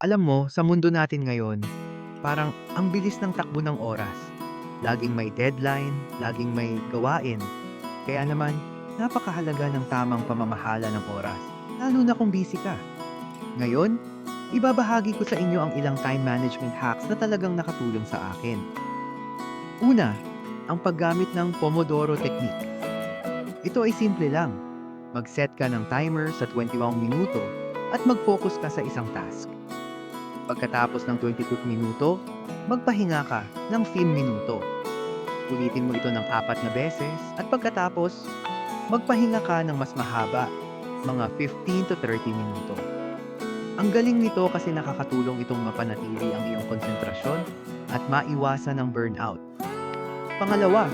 Alam mo, sa mundo natin ngayon, parang ang bilis ng takbo ng oras. Laging may deadline, laging may gawain. Kaya naman, napakahalaga ng tamang pamamahala ng oras. Lalo na kung busy ka. Ngayon, ibabahagi ko sa inyo ang ilang time management hacks na talagang nakatulong sa akin. Una, ang paggamit ng Pomodoro Technique. Ito ay simple lang. Mag-set ka ng timer sa 21 minuto at mag-focus ka sa isang task. Pagkatapos ng 22 minuto, magpahinga ka ng 5 minuto. Ulitin mo ito ng 4 na beses at pagkatapos, magpahinga ka ng mas mahaba, mga 15 to 30 minuto. Ang galing nito kasi nakakatulong itong mapanatili ang iyong konsentrasyon at maiwasan ang burnout. Pangalawa,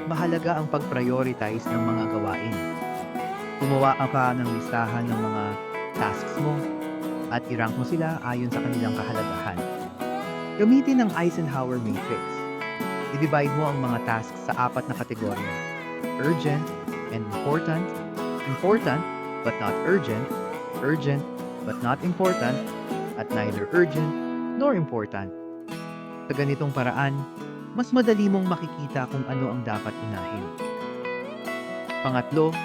mahalaga ang pag-prioritize ng mga gawain. Gumawa ka ng listahan ng mga tasks mo at i-rank mo sila ayon sa kanilang kahalagahan. Gamitin ang Eisenhower Matrix. I-divide mo ang mga tasks sa 4 na kategorya. Urgent and important, important but not urgent, urgent but not important, at neither urgent nor important. Sa ganitong paraan, mas madali mong makikita kung ano ang dapat unahin. Pangatlo,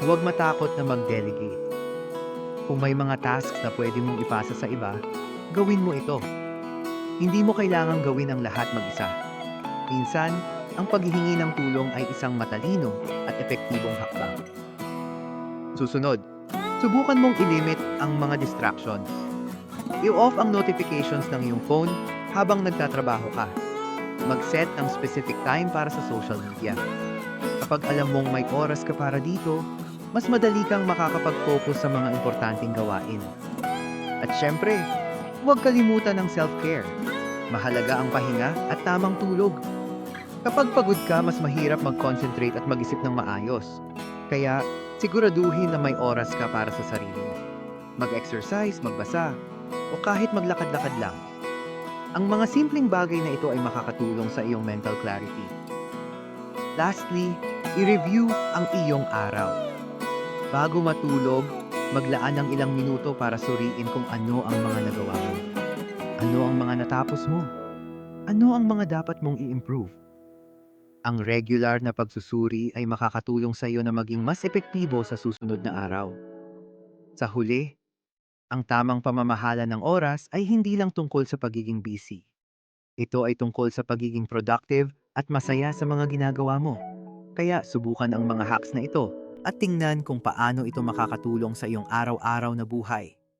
huwag matakot na mag-delegate. Kung may mga tasks na pwede mong ipasa sa iba, gawin mo ito. Hindi mo kailangang gawin ang lahat mag-isa. Minsan, ang paghihingi ng tulong ay isang matalino at epektibong hakbang. Susunod, subukan mong i-limit ang mga distractions. I-off ang notifications ng iyong phone habang nagtatrabaho ka. Mag-set ng specific time para sa social media. Kapag alam mong may oras ka para dito, mas madali kang makakapag-focus sa mga importanteng gawain. At syempre, huwag kalimutan ng self-care. Mahalaga ang pahinga at tamang tulog. Kapag pagod ka, mas mahirap mag-concentrate at mag-isip ng maayos. Kaya, siguraduhin na may oras ka para sa sarili mo. Mag-exercise, magbasa, o kahit maglakad-lakad lang. Ang mga simpleng bagay na ito ay makakatulong sa iyong mental clarity. Lastly, i-review ang iyong araw. Bago matulog, maglaan ng ilang minuto para suriin kung ano ang mga nagawa mo. Ano ang mga natapos mo? Ano ang mga dapat mong i-improve? Ang regular na pagsusuri ay makakatulong sa iyo na maging mas epektibo sa susunod na araw. Sa huli, ang tamang pamamahala ng oras ay hindi lang tungkol sa pagiging busy. Ito ay tungkol sa pagiging productive at masaya sa mga ginagawa mo. Kaya subukan ang mga hacks na ito at tingnan kung paano ito makakatulong sa iyong araw-araw na buhay.